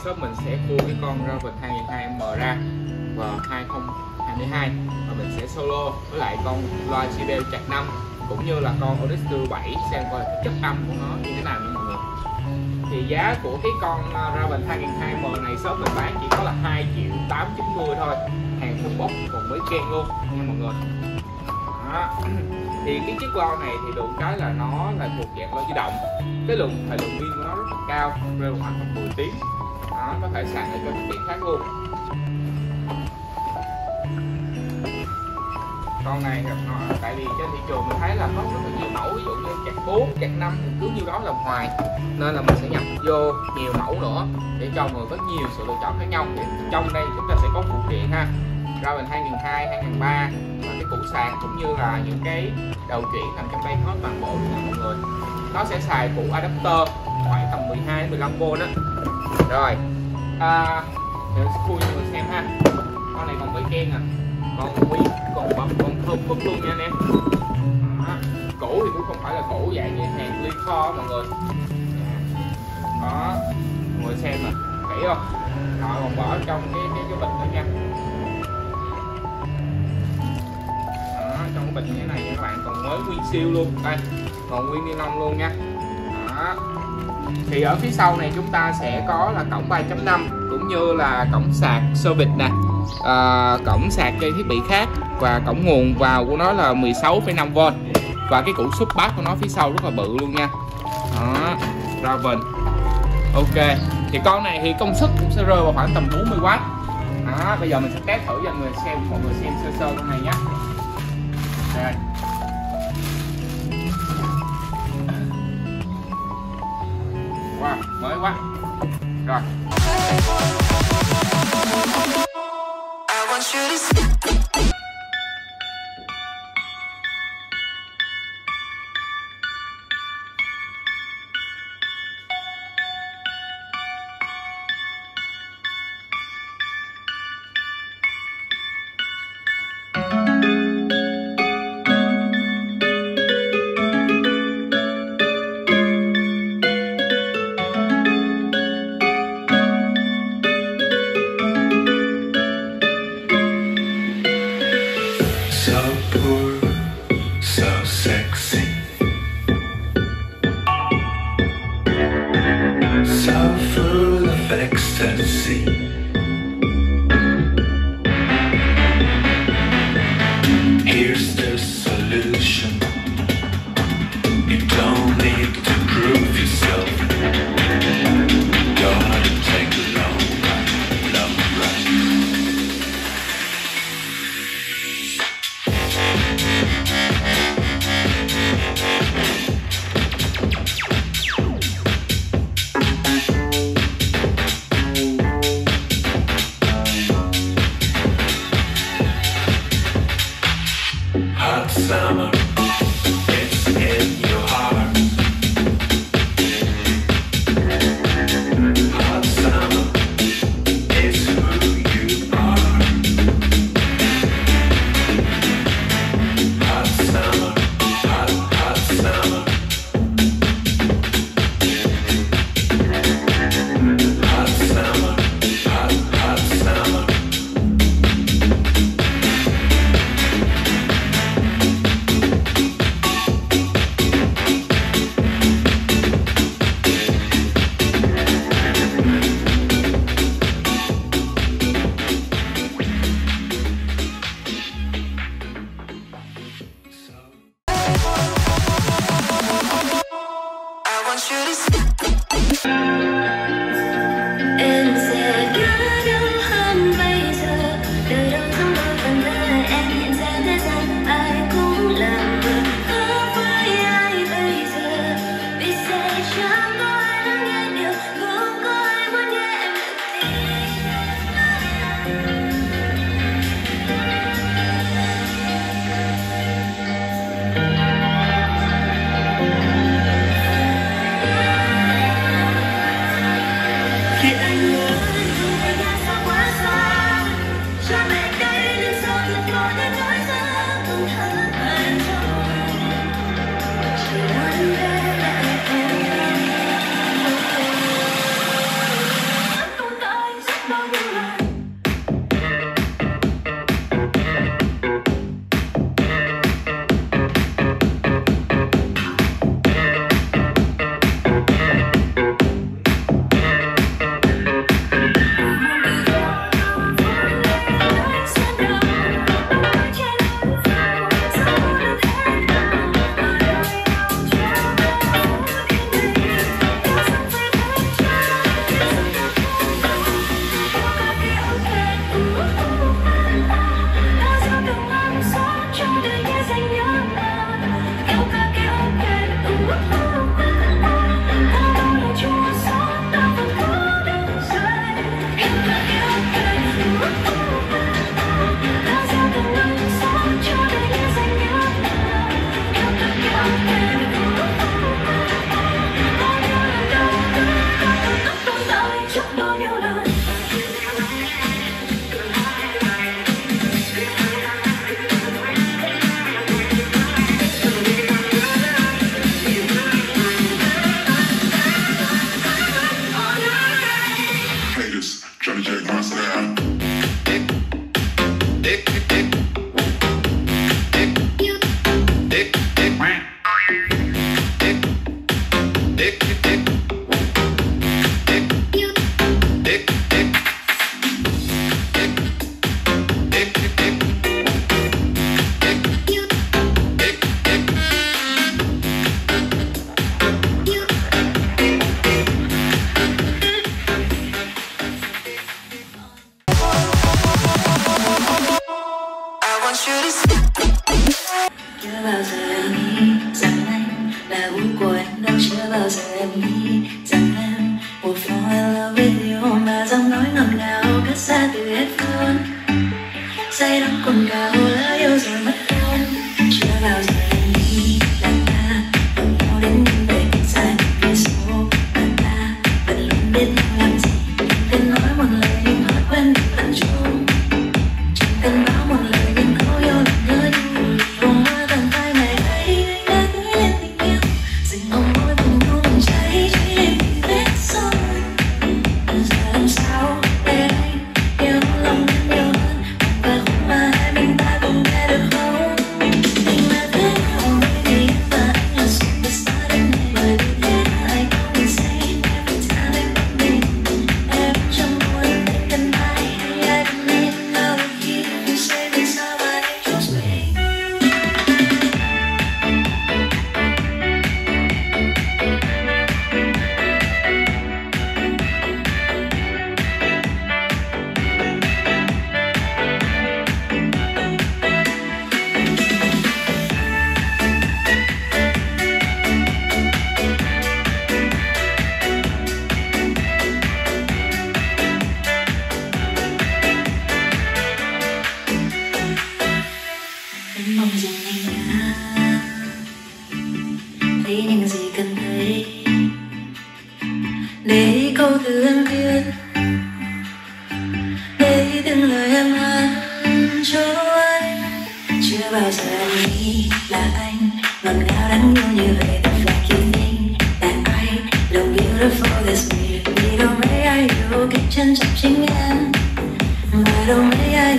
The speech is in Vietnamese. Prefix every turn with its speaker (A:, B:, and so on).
A: shop mình sẽ mua cái con BRAVEN 2002M ra vào 2022 và mình sẽ solo với lại con loa CD chạc 5 cũng như là con onyx 7 xem coi cái chất âm của nó như thế nào nha mọi người. Thì giá của cái con BRAVEN 2002M này shop mình bán chỉ có là 2.890 thôi, hàng full box cùng với kênh luôn nha mọi người. Đó. Thì cái chiếc loa này thì được cái là nó là thuộc dạng loa di động, cái thời lượng pin của nó rất là cao, rơi khoảng tầm 10 tiếng. Đó, có thể sạc lại cho thiết bị khác luôn. Con này tại vì trên thị trường mình thấy là có rất là nhiều mẫu, ví dụ như chạc 4, chạc 5 cứ nhiêu đó là hoài, nên là mình sẽ nhập vô nhiều mẫu nữa để cho mọi người có nhiều sự lựa chọn khác nhau. Thì trong đây chúng ta sẽ có phụ kiện ha, BRAVEN 2002, 2003 và cái củ sạc cũng như là những cái đầu chuyển nằm trong đây hết toàn bộ luôn nha mọi người. Nó sẽ xài củ adapter khoảng tầm 12-15V đó. Rồi, để khui cho mọi người xem ha. Con này còn 7 ken à, còn quý, còn bấm, còn thơm phức luôn nha anh em. Củ thì cũng không phải là củ dạng như hàng ly kho mọi người. Đó, mọi người xem nè, kỹ không? Rồi còn bỏ trong cái bịch nữa nha. Đó, trong cái bịch như thế này nha các bạn, còn mới nguyên siêu luôn. Đây, còn nguyên ni lông luôn nha. Đó. Thì ở phía sau này chúng ta sẽ có là cổng 3.5 cũng như là cổng sạc service nè, cổng sạc cây thiết bị khác và cổng nguồn vào của nó là 16,5V và cái củ sub bass của nó phía sau rất là bự luôn nha. Đó, BRAVEN. Ok, thì con này thì công suất cũng sẽ rơi vào khoảng tầm 40W. Đó, bây giờ mình sẽ test thử cho mọi người xem sơ sơ con này nhé. Đây. Wow, mới quá. Rồi.
B: Here's the solution. You don't need to prove yourself. Gotta take a long ride. Hot summer, it's in your heart. Hot summer, it's who you are. Hot summer, hot summer. Hot summer, hot summer.
C: Em sẽ gã đông hơn bây giờ, đời đâu không bao phần đời em nhận ra thế gian ai cũng là người có với ai bây giờ, vì sẽ chẳng có ai lắng nghe điều không có ai muốn nghe em khi anh muốn dù về nhà xa quá xa, cha mẹ đây đừng sao thật lo để nói ra không thở anh rồi, chỉ muốn về lại em. bao giờ em nghĩ rằng anh là gu của em đâu, chưa bao giờ em nghĩ rằng em will fall in love with you, mà giọng nói ngọt ngào cất ra từ headphone, say đắm cồn cào lỡ yêu rồi mất hồn. Chưa bao giờ em nghĩ là ta cùng nhau đến những về cách xa kia số, và ta vẫn luôn biết nhau làm gì, cần nói một lời nhưng hỏi quên đi tận chung, chẳng cần báo một lời nhưng câu yêu là nhớ nhung. Vùng hoa tầm vai ngày ấy anh đã tưới lên tình yêu, dừng hồng môi cùng nhau mình cháy cháy lên tình vết son. Giờ làm sao để anh yêu lòng em nhiều hơn, và khúc mà hai mình ta cùng nghe được không? Tình là thế nào baby, em và anh là superstar đêm nay, bởi vì thế ai cũng mình say every time em gặp mình. Em trong môi anh cần ai hay ai cần em nào khi you say vì sao mà anh trust me. Em mong rằng anh đã thấy những gì cần thấy, để câu từ em viết, để từng lời em hát cho anh. Chưa bao giờ em nghĩ là anh ngọt ngào đáng yêu như vậy, thật là kỳ tích. That I look beautiful this way, vì đâu mấy ai yêu cách trân trọng chính em, và đâu mấy ai